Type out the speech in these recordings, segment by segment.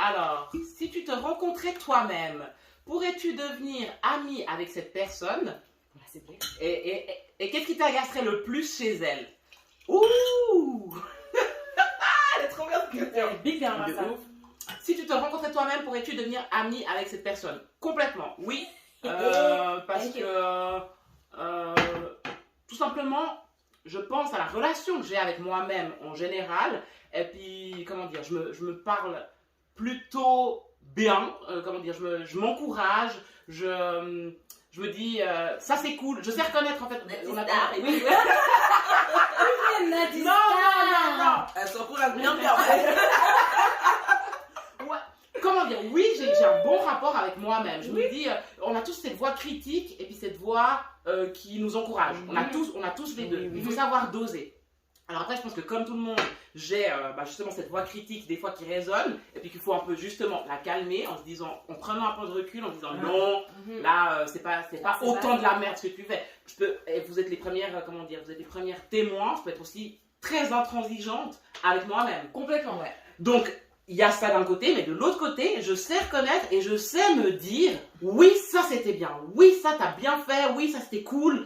Alors, si tu te rencontrais toi-même, pourrais-tu devenir ami avec cette personne? C'est clair. Et qu'est-ce qui t'agacerait le plus chez elle? Ouh! Elle est trop bien cette question. Big bien, De ça. ouf. Si tu te rencontrais toi-même, pourrais-tu devenir ami avec cette personne? Complètement, oui. Parce que tout simplement, je pense à la relation que j'ai avec moi-même en général. Et puis, comment dire, je me parle plutôt bien. Comment dire, je m'encourage. Je me dis, ça c'est cool. Je sais reconnaître en fait. On a oui. Non. Elles sont pour la bien bien. Ouais. Comment dire, oui, j'ai un bon rapport avec moi-même. Je me dis, on a tous cette voix critique et puis cette voix qui nous encourage. On a tous les deux. Il faut savoir doser. Alors après, je pense que comme tout le monde, j'ai justement cette voix critique des fois qui résonne et puis qu'il faut un peu justement la calmer en se disant, en prenant un peu de recul, en se disant non, là c'est pas autant de la merde ce que tu fais. Et vous êtes les premières, comment dire, vous êtes les premières témoins. Je peux être aussi très intransigeante avec moi-même. Complètement, ouais. Donc il y a ça d'un côté, mais de l'autre côté, je sais reconnaître et je sais me dire oui, ça c'était bien, oui, ça t'as bien fait, oui, ça c'était cool.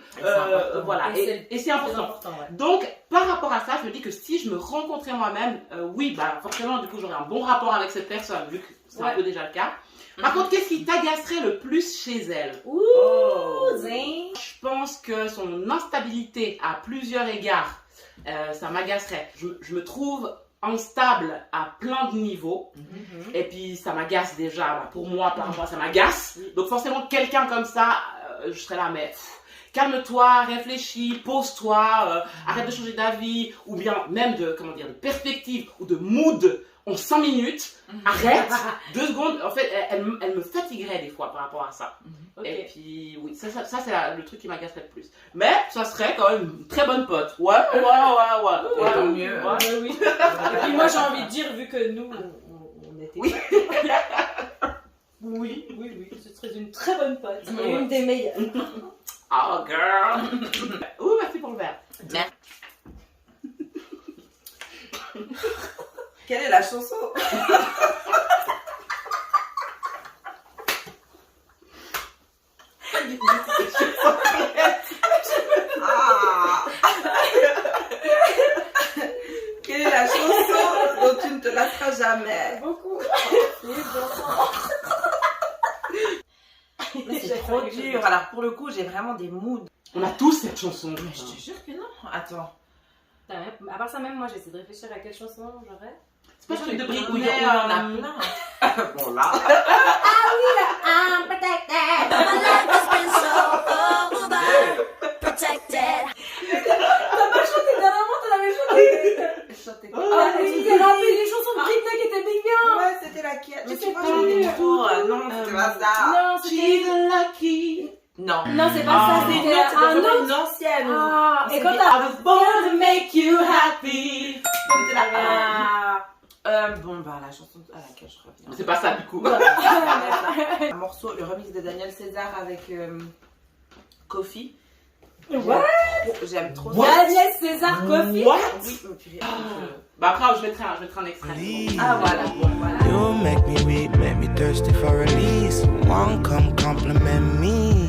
Voilà, et c'est important. Ouais. Donc, par rapport à ça, je me dis que si je me rencontrais moi-même, oui, bah forcément, du coup, j'aurais un bon rapport avec cette personne, vu que c'est un peu déjà le cas. Par contre, qu'est-ce qui t'agacerait le plus chez elle? Je pense que son instabilité à plusieurs égards, ça m'agacerait. Je me trouve instable à plein de niveaux et puis ça m'agace déjà, pour moi par rapport à ça m'agace, donc forcément quelqu'un comme ça je serais là mais calme-toi, réfléchis, pose-toi, arrête de changer d'avis ou bien même de perspective ou de mood en 5 minutes, arrête 2 secondes, en fait elle me fatiguerait des fois par rapport à ça. Et puis oui, ça c'est le truc qui m'agacerait le plus. Mais ça serait quand même une très bonne pote. Ouais. Tant mieux. Oui. Et puis moi j'ai envie de dire, vu que nous on était. Oui, ce serait une très bonne pote. Et une des meilleures. Oh girl. Ouh, merci pour le verre. Merci. Quelle est la chanson? Quelle est la chanson dont tu ne te lasseras jamais? Beaucoup. C'est trop dur. Alors pour le coup, j'ai vraiment des moods. On a tous cette chanson. Mais je te jure que non. Attends. À part ça même, moi j'essaie de réfléchir à quelle chanson j'aurais. C'est pas un truc de briques où On il y en a a plein. Bon là. I'm protected. My life has been so overprotected. T'as pas chanté dernièrement, t'en avais chanté. Je chantais Ah, tu t'es rappelé les chansons de Britney qui étaient big bien. Ouais, c'était laquelle? Je Je sais sais pas, pas, j'en ai du tout. Non, c'était pas ça. Non, She's c'était. lucky. Non. Non, c'est pas ça, c'était un autre. une ancienne. Ah, et quand I t'as. was born to make you happy. C'était la. Bon, bah, la chanson à laquelle je reviens. C'est pas ça du coup. Un morceau, le remix de Daniel César avec Kofi. What? J'aime trop Daniel César Kofi. What? Oui, mais purée, Bah après je mettrai un extrait. Ah, voilà, bon, voilà. You make me weak, make me thirsty for release. One come compliment me.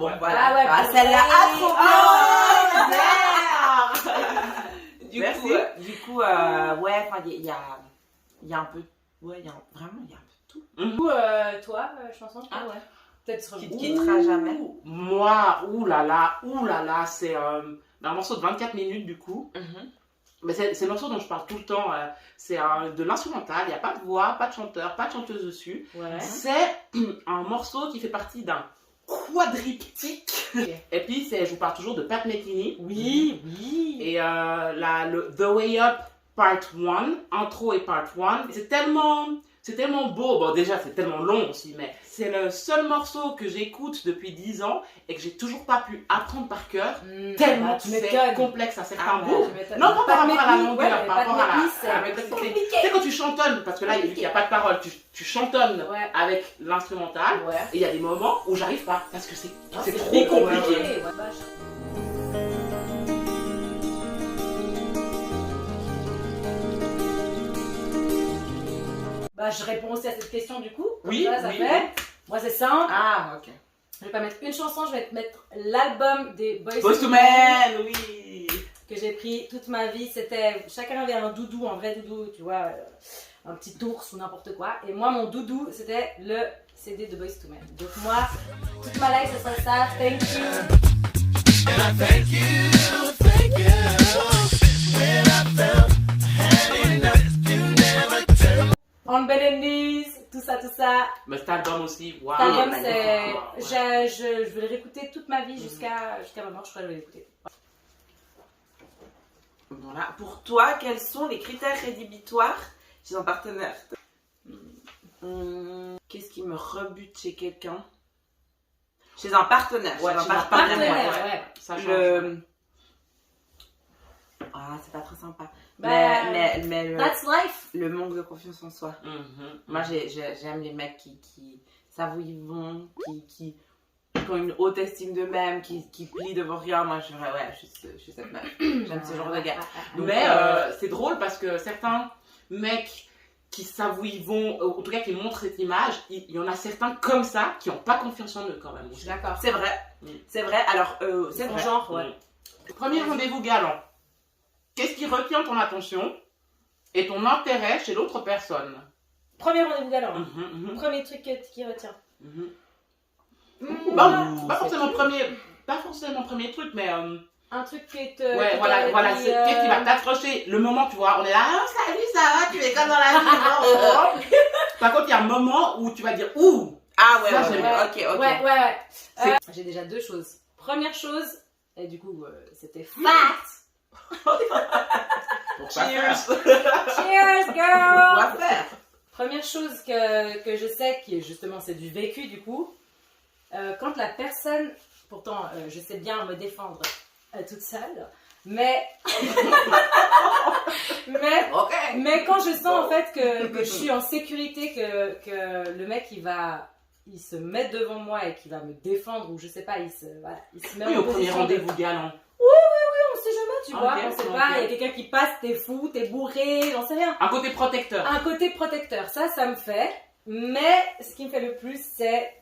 Bon, voilà. Ah ouais, Ah, pour celle-là, vrai. ah, trop Oh, bien. Merci. Du coup, ouais, enfin, il y a un peu. Ouais, il y a vraiment, il y a un peu de tout. Du coup, toi, chanson. Ah ouais. Peut-être. Qui te quittera jamais. Moi, oulala, c'est un morceau de 24 minutes du coup. Mais c'est le morceau dont je parle tout le temps. C'est de l'instrumental, il n'y a pas de voix, pas de chanteur, pas de chanteuse dessus. Ouais. C'est un morceau qui fait partie d'un quadriptyque. Et puis, je vous parle toujours de Pat Metheny. Oui. Et le The Way Up Part 1, intro et Part 1. C'est tellement beau. Bon, déjà, c'est tellement long aussi, mais c'est le seul morceau que j'écoute depuis 10 ans et que j'ai toujours pas pu apprendre par cœur. Tellement tu c'est m'étonnes. complexe à certains Ah, bouts. tu m'étonnes. Non, pas par rapport à la Metheny, longueur, ouais, par Pat rapport à Metheny, c'est la complexité. compliqué. Tu sais, quand tu chantonnes, parce que là, il n'y a pas de parole, tu chantonnes Ouais. avec l'instrumental, Ouais. et il y a des moments où j'arrive pas, parce que c'est trop big compliqué. Ouais. Bah, je réponds aussi à cette question du coup. Comme Oui, ça oui, fait. Moi, c'est simple. Ah, ok. Je vais pas mettre une chanson, je vais te mettre l'album des Boyz Boyz II II Men Men, oui. que j'ai pris toute ma vie. C'était chacun avait un doudou, un vrai doudou, tu vois, un petit ours ou n'importe quoi. Et moi, mon doudou, c'était le CD de Boyz II Men. Donc moi, toute ma life, ce serait ça. Thank you. On Bed Knees, tout ça, tout ça. Mais cet album aussi, waouh. Cet album, magnifique. je vais le réécouter toute ma vie jusqu'à ma mort, je crois que je vais l'écouter. Voilà. Pour toi, quels sont les critères rédhibitoires chez un partenaire? Qu'est-ce qui me rebute chez quelqu'un? Chez un partenaire. Ouais, chez un chez un partenaire. Partenaire, ouais. ouais. Ça change. Ah, c'est pas très sympa. Bah, mais That's life. le manque de confiance en soi. Mhm. Moi, j'aime les mecs qui savent où ils vont, qui ont une haute estime d'eux-mêmes, qui plient devant rien. Moi, je suis cette meuf. J'aime ce genre de gars. Donc, Mais c'est drôle parce que certains mecs qui savent où ils vont, en tout cas qui montrent cette image, il y en a certains comme ça qui n'ont pas confiance en eux quand même. Je suis d'accord. c'est vrai. Mm. C'est vrai. Alors, c'est Son vrai. genre, ouais. Premier rendez-vous galant. Qu'est-ce qui retient ton attention et ton intérêt chez l'autre personne? Premier rendez-vous galant. Mhm, mhm, Premier truc qui retient. mhm. Voilà. Pas forcément premier truc, mais Un truc qui te. ouais, qui voilà, te dit, qu'est-ce qui va t'accrocher? Le moment, tu vois, on est là, ah, salut, ça va, tu es comme dans la vie. Par contre, il y a un moment où tu vas dire, ouh, Ah ouais, Ça, ouais, j'aime ouais. bien. Ok. Ouais. C'est- J'ai déjà deux choses. Première chose, et du coup, c'était fact. pour pas faire. Cheers, girl! On va faire. Première chose que je sais, qui est justement, c'est du vécu du coup, quand la personne, pourtant je sais bien me défendre toute seule, mais Ok. mais quand je sens en fait que je suis en sécurité, que le mec il se met devant moi et qu'il va me défendre, ou je sais pas, il se met Oui, en au premier position de- rendez-vous galant. on sait jamais, tu vois, Ok, on sait ok. pas, il y a quelqu'un qui passe, t'es fou, t'es bourré, j'en sais rien. Un côté protecteur. Un côté protecteur, ça me fait. Mais ce qui me fait le plus, c'est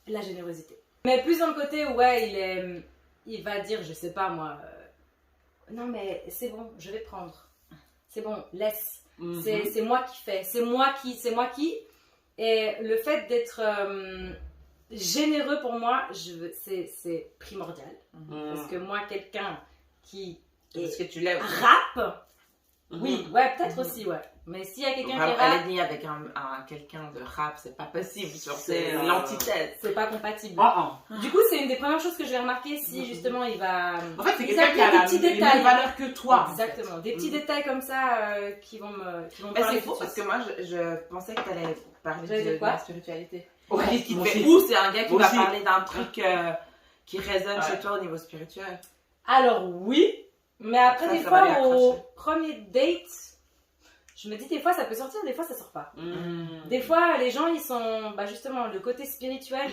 la générosité. Mais plus dans le côté où, ouais, il va dire, je sais pas moi, non mais c'est bon, je vais prendre. C'est bon, laisse. Mhm. C'est moi qui fais. C'est moi qui. Et le fait d'être généreux pour moi, c'est primordial. Mhm. Parce que moi, quelqu'un qui Est-ce que tu l'aimes? rappe, Mhm. oui, ouais, peut-être aussi, ouais. Mais s'il y a quelqu'un qui Elle rappe, est née avec quelqu'un de rap, c'est pas possible. C'est C'est l'antithèse. c'est pas compatible. Ah, ah. Du coup, c'est une des premières choses que je vais remarquer si justement il va. En fait, c'est Il quelqu'un qui a s'applique des petits les détails. mêmes valeurs que toi. Exactement. Des petits Mhm. détails comme ça qui vont me Mais parler c'est tout faux de parce que suite. moi je pensais que t'allais parler J'allais dire de quoi la spiritualité. Ouais, Qu'est-ce qui te moi fait aussi. ou c'est un gars qui Moi va aussi. parler d'un truc qui résonne Ouais. chez toi au niveau spirituel. Alors oui, mais après Ça, des ça va lui fois au accrocher. premier date, je me dis des fois ça peut sortir, des fois ça sort pas. Mhm. Des fois les gens ils sont, bah justement le côté spirituel,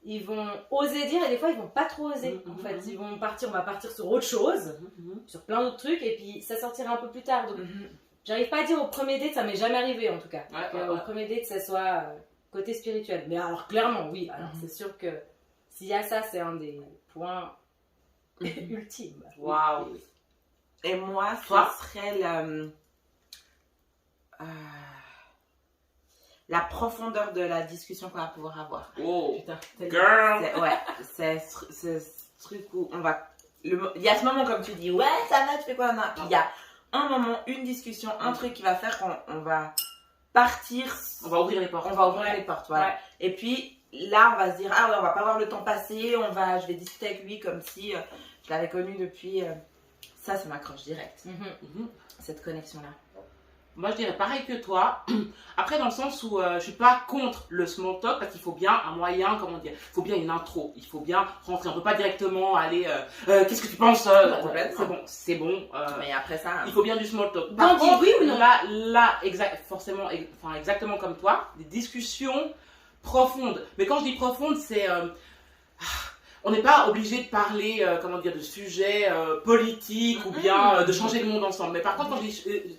ils vont oser dire et des fois ils vont pas trop oser. Mhm. En fait, on va partir sur autre chose, Mhm. sur plein d'autres trucs et puis ça sortira un peu plus tard. Donc j'arrive pas à dire au premier date, ça m'est jamais arrivé en tout cas. Ouais, Que ouais, Au ouais. premier date, ça soit côté spirituel. Mais alors, clairement, oui. Alors, c'est sûr que s'il y a ça, c'est un des points ultimes. Waouh. Oui, oui. Et moi, Toi? ce serait la profondeur de la discussion qu'on va pouvoir avoir. Oh. Putain, tellement. Girl. Ouais, c'est ce truc où on va. Il y a ce moment, comme tu dis, ouais, ça va, tu fais quoi? Non. Puis il y a un moment, une discussion, un truc qui va faire qu'on va partir. On va ouvrir les portes. On va ouvrir les portes, voilà. Ouais. Et puis là, on va se dire, ah ouais, on va pas voir le temps passer, je vais discuter avec lui comme si je l'avais connu depuis. Ça m'accroche direct, Mhm. cette connexion-là. Moi, je dirais pareil que toi. Après, dans le sens où je suis pas contre le small talk parce qu'il faut bien un moyen, comment dire, il faut bien une intro, il faut bien rentrer. On peut pas directement aller. Qu'est-ce que tu penses Complètement. C'est bon. Mais après ça, Il faut bien du small talk. Bon, Par dis contre, oui ou non? là, forcément, exactement comme toi, des discussions profondes. Mais quand je dis profondes, c'est on n'est pas obligé de parler, comment dire, de sujets politiques ou bien de changer le monde ensemble. Mais par contre, quand je dis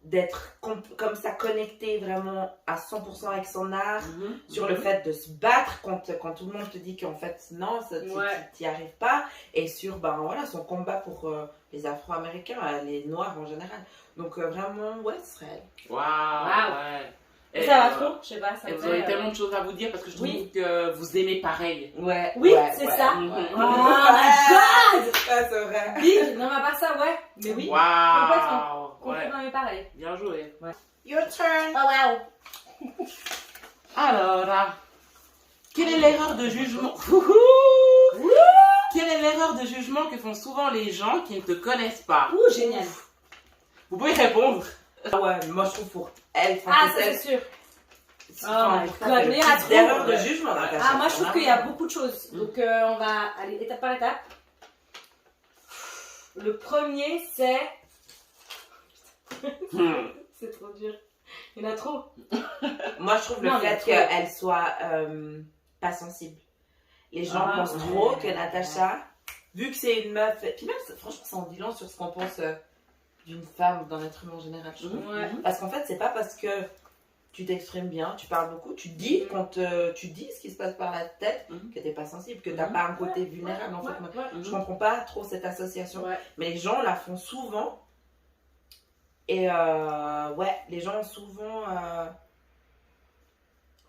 d'être comme ça connecté vraiment à 100% avec son art, Mhm. sur le fait de se battre quand tout le monde te dit qu'en fait non, t'y arrives pas, et sur voilà, son combat pour les Afro-Américains, les Noirs en général. Donc vraiment, ouais, ce serait elle. Waouh. Ouais. Et, Ça va trop, je sais pas. Ça Et me vous fait, avez tellement de choses à vous dire parce que je trouve Oui. que vous aimez pareil. Ouais. Oui, ouais, c'est ouais, ça. ouais. Mhm. Oh my god! Ça, c'est vrai. Big, non, mais à part ça, ouais. Mais oui, Waouh. Ouais. complètement mais pareil. Bien joué. Your turn. Oh wow! Alors, quelle est l'erreur de jugement Quelle est l'erreur de jugement que font souvent les gens qui ne te connaissent pas? Ouh, génial. Vous pouvez répondre. Ouais, mais moi je trouve pour elle, Ah, ça c'est sûr. enfin, my pour ça, God, c'est mais il y le a type trop, d'erreur de ouais. jugement, Natacha. Ah, moi je trouve Vraiment. qu'il y a beaucoup de choses. Donc on va aller étape par étape. Le premier, c'est. C'est trop dur. Il y en a trop. Moi je trouve le Non, mais fait trop. qu'elle soit pas sensible. Les gens Ah, pensent ouais. trop que Natacha, vu que c'est une meuf, puis même franchement ça en dit long sur ce qu'on pense d'une femme, d'un être humain en général. Je trouve. Ouais. Parce qu'en fait c'est pas parce que tu t'exprimes bien, tu parles beaucoup, tu dis quand tu dis ce qui se passe par la tête, que t'es pas sensible, que t'as pas un côté vulnérable en fait. Moi, Ouais. je comprends pas trop cette association. Ouais. Mais les gens la font souvent. Et ouais, les gens ont souvent.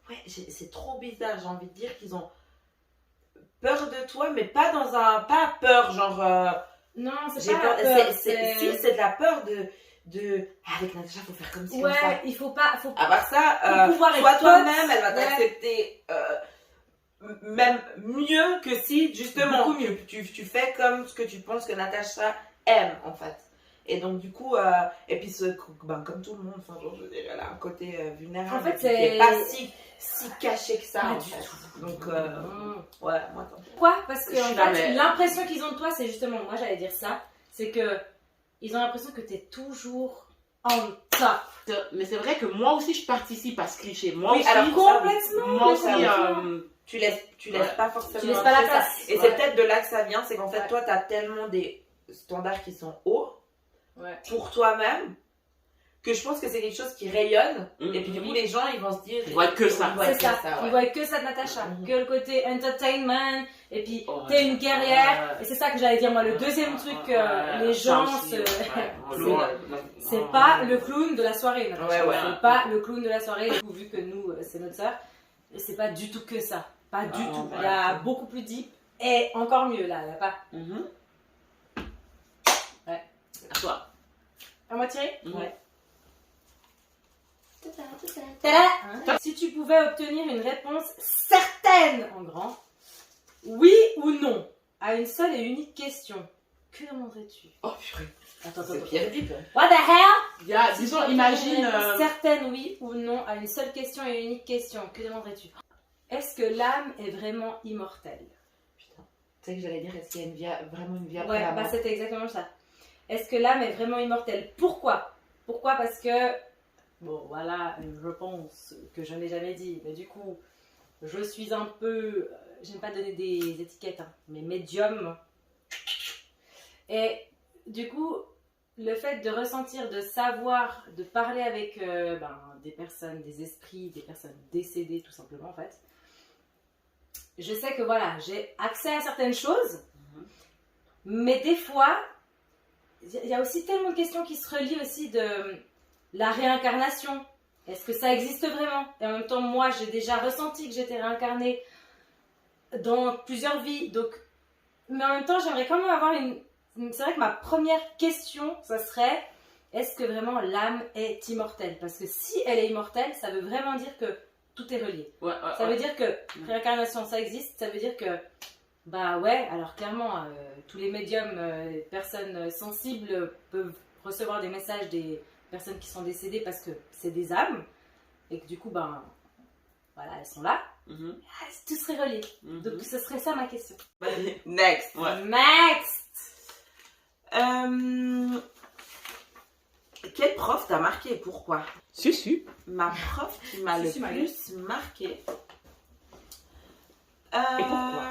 Ouais, c'est trop bizarre, j'ai envie de dire qu'ils ont peur de toi, mais pas dans un. Pas peur, genre. Non, c'est J'ai pas peur. la peur. Si, c'est de la peur de. Ah, avec Natacha, faut faire comme ci, comme ça. Ouais, il faut pas. À part ça, Faut pouvoir sois être toi-même, pote. elle va Ouais. t'accepter même mieux que si, justement, Beaucoup mieux. tu fais comme ce que tu penses que Natacha aime, en fait. Et donc, du coup, et puis, comme tout le monde, enfin, genre, je veux dire, elle a un côté vulnérable. En fait, qui est c'est- pas si caché que ça, Pas en du fait. tout. Donc, Mm. ouais, moi, tant pis. Pourquoi? Parce que Je en suis fait, mais- l'impression qu'ils ont de toi, c'est justement, moi j'allais dire ça, c'est que ils ont l'impression que t'es toujours on top. Mais c'est vrai que moi aussi je participe à ce cliché. Moi Oui, aussi. alors, Complètement. ça, moi aussi. oui. Tu laisses Ouais. pas forcément. Tu laisses pas la après ça. place. Et Ouais. c'est peut-être de là que ça vient, c'est qu'en fait, Ouais. toi, t'as tellement des standards qui sont hauts Ouais. pour toi-même que je pense que c'est quelque chose qui rayonne. Mhm. Et puis, du coup, les gens, ils vont se dire. Ils voient que ça. Ils voient C'est que ça. ouais. Ils voient que ça de Natacha. Mhm. Que le côté entertainment. Et puis, Oh, t'es une guerrière. ouais. Et c'est ça que j'allais dire, moi. Le deuxième truc, les gens c'est pas le clown de la soirée, Natacha. Ouais, ouais. C'est pas le clown de la soirée. Du coup, vu que nous, c'est notre sœur, c'est pas du tout que ça. Pas du Ah, tout. ouais. Il y a beaucoup plus deep. Et encore mieux, là. Il y a pas. À toi. À moi tirer? Mhm. Ouais. Tada. Si tu pouvais obtenir une réponse certaine, en grand, oui ou non, à une seule et unique question, que demanderais-tu? Oh, purée. Attends, C'est Pierre Deep. What the hell? Il y a, disons, imagine. Une réponse certaine, oui ou non, à une seule question et unique question, que demanderais-tu? Est-ce que l'âme est vraiment immortelle? Putain. Tu sais que j'allais dire, est-ce qu'il y a vraiment une vie après Ouais, la bah mort? c'était exactement ça. Est-ce que l'âme est vraiment immortelle? Pourquoi? Pourquoi? Parce que, bon, voilà une réponse que je n'ai jamais dit, mais du coup, je suis un peu, j'aime pas donner des étiquettes, hein, mais médium. Et du coup, le fait de ressentir, de savoir, de parler avec des personnes, des esprits, des personnes décédées tout simplement en fait, je sais que voilà, j'ai accès à certaines choses, mais des fois, il y a aussi tellement de questions qui se relient aussi de la réincarnation. Est-ce que ça existe vraiment? Et en même temps, moi, j'ai déjà ressenti que j'étais réincarnée dans plusieurs vies. Donc, mais en même temps, j'aimerais quand même avoir c'est vrai que ma première question, ça serait: est-ce que vraiment l'âme est immortelle? Parce que si elle est immortelle, ça veut vraiment dire que tout est relié. Ouais, Ça veut dire que réincarnation, ça existe. Ça veut dire que, bah ouais, alors clairement, tous les médiums, les personnes sensibles peuvent recevoir des messages des personnes qui sont décédées parce que c'est des âmes. Et que du coup, ben, voilà, elles sont là. Ah, tout serait relié. Donc ce serait ça ma question. Next. Ouais. Next! Quel prof t'a marqué et pourquoi? Susu. Ma prof qui m'a le Susu, ma plus marqué. Et pourquoi?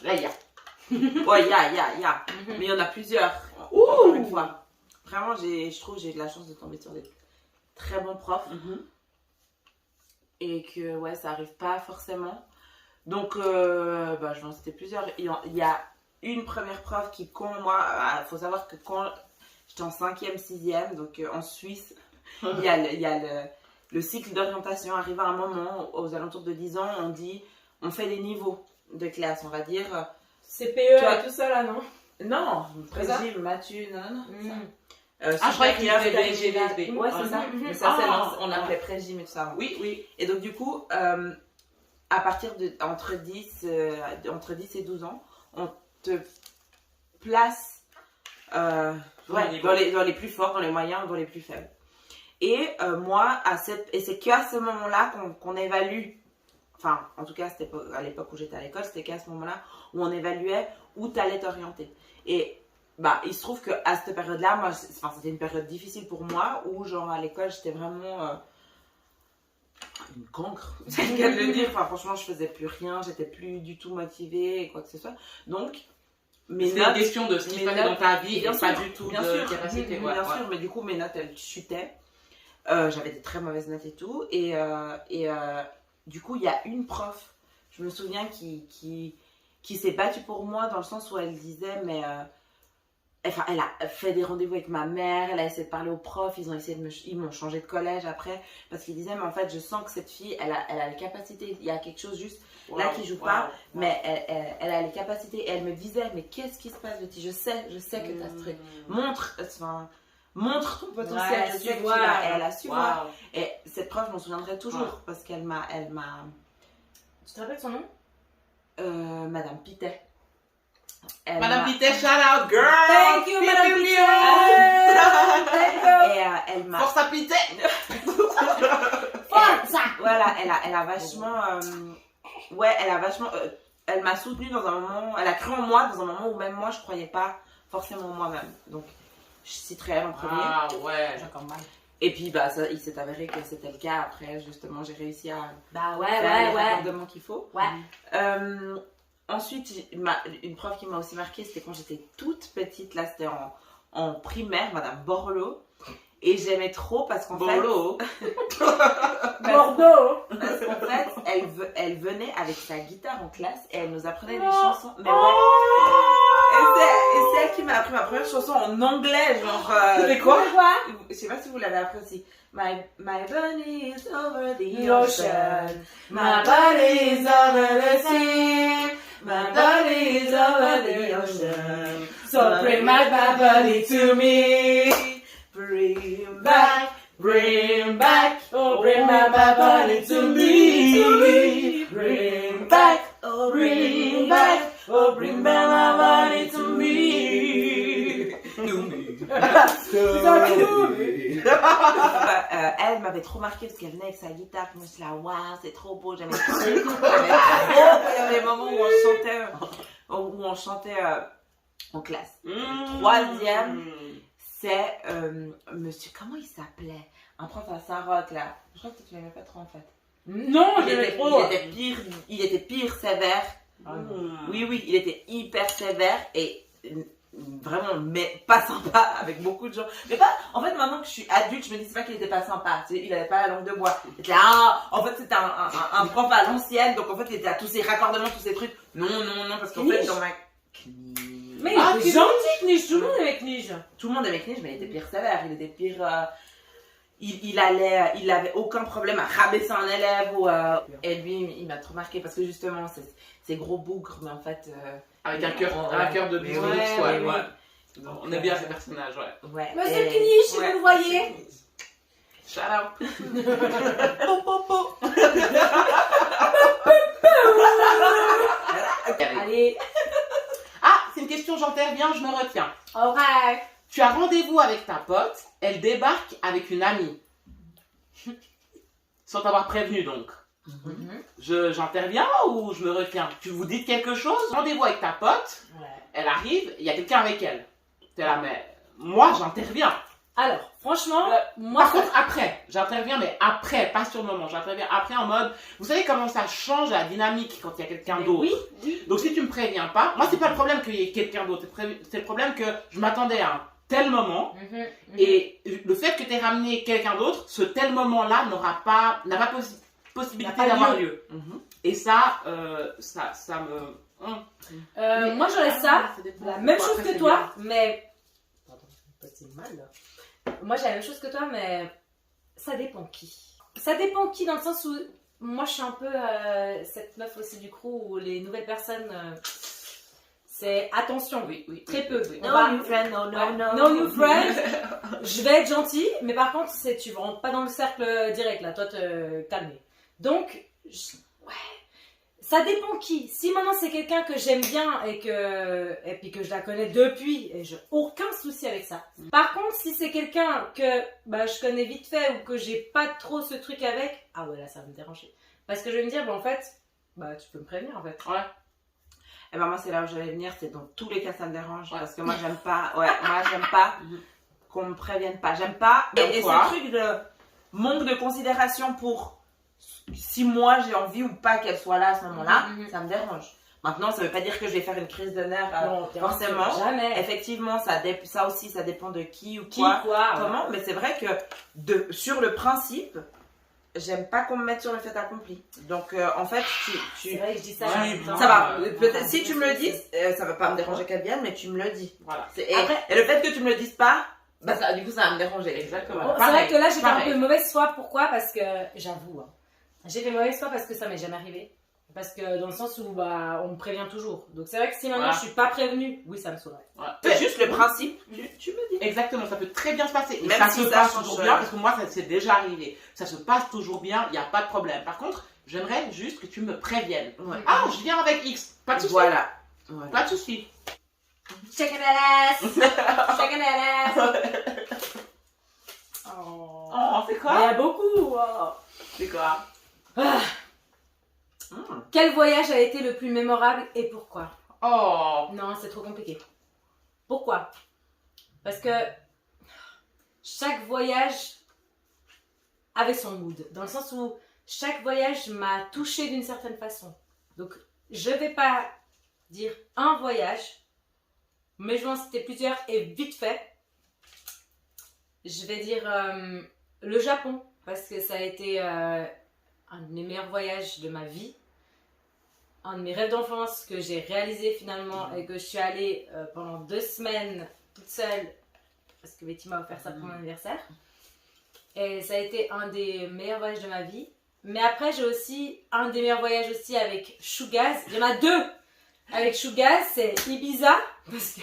Là, il y a. Ouais, il y a. Mais il y en a plusieurs. Ouh. Encore une fois. Vraiment, je trouve que j'ai eu de la chance de tomber sur des très bons profs. Et que, ouais, ça arrive pas forcément. Donc, je vais en citer plusieurs. Il y a une première prof qui, moi, il faut savoir que quand j'étais en 5e, 6e, donc en Suisse, il y a le cycle d'orientation arrive à un moment, aux alentours de 10 ans, on fait des niveaux de classe, on va dire. CPE Toi- et tout ça là, non? Non, C'est ça Prégime, Mathieu, non. Je croyais qu'il y avait des GVSB. Ouais, c'est ça. Mais ça, on appelait Prégime et tout ça. Oui. Et donc, du coup, à partir de entre 10 et 12 ans, on te place dans les plus forts, dans les moyens, dans les plus faibles. Et moi, et c'est qu'à ce moment-là qu'on évalue, enfin, en tout cas, à l'époque où j'étais à l'école, c'était qu'à ce moment-là où on évaluait où tu allais t'orienter. Et il se trouve qu'à cette période-là, moi, c'était une période difficile pour moi, où, genre, à l'école, j'étais vraiment une cancre, c'est le cas de le dire. Enfin, franchement, je faisais plus rien, j'étais plus du tout motivée, quoi que ce soit. Donc, c'est une question de ce qui se passait dans ta vie, et pas du tout de capacité. Bien sûr, mais du coup, mes notes, elles chutaient. J'avais des très mauvaises notes et tout. Et du coup, il y a une prof, je me souviens, qui s'est battue pour moi dans le sens où elle disait, mais... Enfin, elle a fait des rendez-vous avec ma mère, elle a essayé de parler aux profs, ils m'ont changé de collège après, parce qu'ils disaient, mais en fait, je sens que cette fille, elle a les capacités, il y a quelque chose juste là qui joue pas, mais elle a les capacités, et elle me disait, mais qu'est-ce qui se passe, Betty? Je sais que t'as ce truc. Montre ton potentiel, je sais que tu l'as. Et elle a su voir. Et cette prof, je m'en souviendrai toujours, parce qu'elle m'a... Tu te rappelles son nom? Madame Pitet. Madame Pitet, shout out, girl! Thank you, Madame Pitet! Et elle m'a... Force à Pitet! Voilà, elle a vachement... elle m'a soutenue dans un moment... Elle a cru en moi dans un moment où même moi, je croyais pas forcément en moi-même. Donc, je citerai elle en premier. Ah ouais. J'ai mal. Et puis, il s'est avéré que c'était le cas. Après, justement, j'ai réussi à faire les raccordements qu'il faut. Ensuite, une prof qui m'a aussi marquée, c'était quand j'étais toute petite. Là, c'était en primaire, Madame Borloo. Et j'aimais trop parce qu'en Borloo. Bordeaux! Parce qu'en fait, elle venait avec sa guitare en classe et elle nous apprenait des chansons. Mais ouais. Et c'est elle qui m'a appris ma première chanson en anglais, genre. C'était quoi? Je sais pas si vous l'avez appris aussi. My bunny is over the ocean. My bunny is over the sea. My bunny is over the ocean. So bring my bunny to me. Bring back, oh bring my bunny to me. Bring back, oh bring back, oh bring back my bunny to me. Elle m'avait trop marqué parce qu'elle venait avec sa guitare. Moi, je suis là, waouh, c'est trop beau. J'aimais trop. Il y avait des moments où on chantait en classe. Troisième, c'est monsieur, comment il s'appelait? Un prof à Saint-Roch là. Je crois que tu l'aimais pas trop en fait. Non, j'aimais trop. Il était pire sévère. Oui, il était hyper sévère et vraiment, mais pas sympa avec beaucoup de gens. Mais pas, en fait, maintenant que je suis adulte, je me dis c'est pas qu'il était pas sympa. Tu sais, il avait pas la langue de bois. C'était en fait, c'était un prof à l'ancienne, donc en fait, il était à tous ces raccordements, tous ces trucs. Non, parce qu'en fait, dans ma. Mais il était gentil, Knish. Tout le monde aimait Knish. Tout le monde aimait Knish, mais il était pire sévère. Il était pire. Il avait aucun problème à rabaisser un élève et lui, il m'a trop marqué parce que justement, c'est gros bougre, mais en fait. Avec un cœur de bisounours, ouais. On est bien ces personnages, ouais. Monsieur Knish, si vous le voyez. Shout out. Allez. Ah, c'est une question, j'interviens, je me retiens. Alright. Tu as rendez-vous avec ta pote, elle débarque avec une amie. Sans t'avoir prévenu donc. J'interviens ou je me retiens? Tu vous dites quelque chose? Rendez-vous avec ta pote, elle arrive, il y a quelqu'un avec elle. T'es là, mais moi j'interviens. Alors, franchement, moi. Par contre, après, j'interviens, mais après, pas sur le moment. J'interviens après en mode, vous savez comment ça change la dynamique quand il y a quelqu'un d'autre. Oui. Donc si tu me préviens pas, moi c'est pas le problème qu'il y ait quelqu'un d'autre, c'est le problème que je m'attendais à tel moment. Et le fait que tu aies ramené quelqu'un d'autre, ce tel moment-là n'a pas possibilité N'a pas d'avoir lieu. lieu. Et ça me... Moi j'aurais ça, dépend. la même Après, chose que c'est toi, bien. mais. Pardon, pas si mal là. Moi j'ai la même chose que toi, mais ça dépend qui. Ça dépend qui, dans le sens où moi je suis un peu cette meuf aussi du crew où les nouvelles personnes. C'est attention, Oui. très peu. Oui. On No va- new friend, no, no, Ouais, no. no new friends. Je vais être gentille, mais par contre, tu rentres pas dans le cercle direct là. Toi, te calmer. Donc, ouais, ça dépend qui. Si maintenant c'est quelqu'un que j'aime bien et puis que je la connais depuis, et j'ai aucun souci avec ça. Par contre, si c'est quelqu'un que je connais vite fait ou que j'ai pas trop ce truc avec, ah ouais là, ça va me déranger. Parce que je vais me dire, en fait, tu peux me prévenir en fait. Ouais. Et ben moi c'est là où j'allais venir, c'est dans tous les cas ça me dérange parce que moi j'aime pas qu'on me prévienne pas, j'aime pas et quoi ce truc de manque de considération pour si moi j'ai envie ou pas qu'elle soit là à ce moment-là, ça me dérange. Maintenant ça veut pas dire que je vais faire une crise de nerfs Non, forcément. Jamais. Effectivement ça aussi ça dépend de qui ou Qui, quoi, quoi, comment, mais c'est vrai que sur le principe j'aime pas qu'on me mette sur le fait accompli. Donc en fait, C'est vrai que je dis ça. Ouais, en même temps. ça va. Ouais. Peut-être si tu me le dis, ça va pas me déranger qu'elle vienne, mais tu me le dis. Voilà. Et le fait que tu me le dises pas, du coup ça va me déranger. Exactement. Bon, c'est vrai que là j'ai fait un Pareil. peu mauvaise foi. Pourquoi? Parce que j'avoue, j'ai fait mauvaise foi parce que ça m'est jamais arrivé. Parce que dans le sens où on me prévient toujours. Donc c'est vrai que si maintenant Voilà. je suis pas prévenue, oui ça me saoulerait. C'est juste le principe, tu me dis. Exactement, ça peut très bien se passer. Et Même ça si se ça passe change, toujours bien, parce que moi, ça s'est déjà arrivé. Ça se passe toujours bien, il n'y a pas de problème. Par contre, j'aimerais juste que tu me préviennes. Ouais. Ah, je viens avec X. Pas de souci. Voilà. Pas de souci. Checking that ass! Checking that ass! Oh. Oh, c'est Il y quoi a beaucoup! Oh. C'est quoi Quel voyage a été le plus mémorable et pourquoi? Oh. Non, c'est trop compliqué. Pourquoi? Parce que chaque voyage avait son mood. Dans le sens où chaque voyage m'a touchée d'une certaine façon. Donc, je vais pas dire un voyage, mais je vais en citer plusieurs et vite fait. Je vais dire le Japon, parce que ça a été un de mes meilleurs voyages de ma vie. Un de mes rêves d'enfance que j'ai réalisé finalement et que je suis allée pendant 2 semaines toute seule parce que Betty m'a offert ça pour mon anniversaire. Et ça a été un des meilleurs voyages de ma vie. Mais après, j'ai aussi un des meilleurs voyages aussi avec Shougaz. Il y en a 2 avec Shougaz, c'est Ibiza. Parce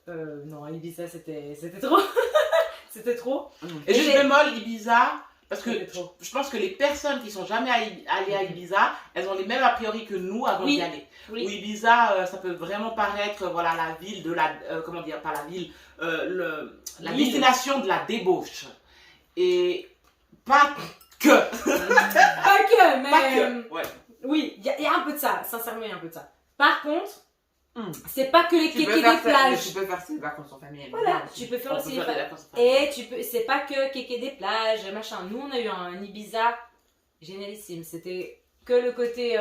que... non, Ibiza, c'était trop. C'était trop. Et juste j'ai- bémol, Ibiza, parce que C'était trop. je pense que les personnes qui sont jamais allées à Ibiza, elles ont les mêmes a priori que nous avant Oui. d'y aller. Oui. Où Ibiza, ça peut vraiment paraître, voilà, la ville de la... comment dire, pas la ville, la L'île. destination de la débauche. Et pas que. Pas que, mais... Pas que. Ouais. Oui, il y a un peu de ça. Sincèrement, il y a un peu de ça. Par contre, c'est pas que les Tu peux kékés faire des plages. tu peux faire ses vacances en famille. Voilà, tu peux faire On aussi peut les faire des plages. vacances. Et c'est pas que kéké des plages, machin. Nous, on a eu un Ibiza génialissime. C'était que le côté...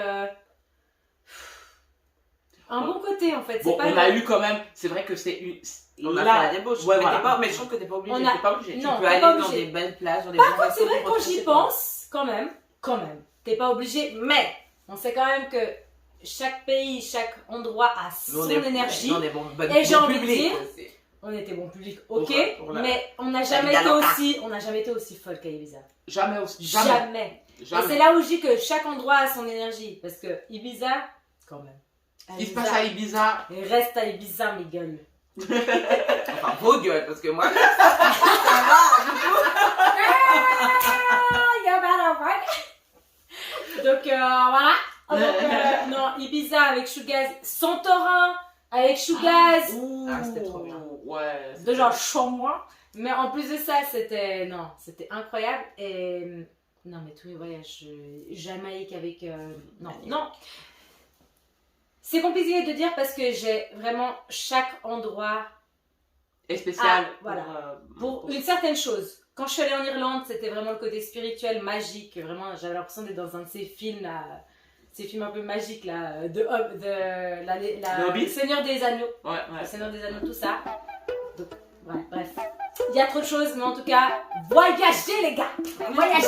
un bon côté, en fait. C'est Bon, pas on a eu quand même, c'est vrai que c'est une... On a là, fait la débauche. ouais, mais, voilà. mais je trouve que t'es pas obligé. On a- T'es pas obligé. Non, Tu peux t'es aller pas dans obligé. des belles plages, dans des Par bons contre, c'est restos vrai que pour quand retrouver j'y chez toi. pense, quand même, t'es pas obligé. Mais on sait quand même que chaque pays, chaque endroit a Nous, son on est- énergie. on est bon, Et j'ai envie de public dire- aussi. On était bon public, ok, Pour la- mais on n'a la jamais vida été loca. aussi folle qu'à Ibiza. Jamais aussi. Jamais. Jamais. Et Jamais. c'est là où je dis que chaque endroit a son énergie. Parce que Ibiza, quand même. Ce qui se passe à Ibiza, Et reste à Ibiza, mes gueules. Enfin, vos gueules, parce que moi, Donc voilà. Donc, non, Ibiza avec Shougaz, Santorin avec Shougaz. ouh, Ah, c'était trop bien. Ouais. De genre moi. Mais en plus de ça, c'était incroyable. Et non, mais tous mes voyages, Jamaïque avec non. C'est compliqué de dire parce que j'ai vraiment chaque endroit Et spécial. voilà. Pour, pour une certaine chose. Quand je suis allée en Irlande, c'était vraiment le côté spirituel, magique. Vraiment, j'avais l'impression d'être dans un de ces films là, ces films un peu magiques là, Le Hobbit. Seigneur des Anneaux. Ouais, Le ouais. Seigneur des Anneaux, tout ça. Donc, ouais, bref. Il y a trop de choses, mais en tout cas, voyagez les gars. Voyagez.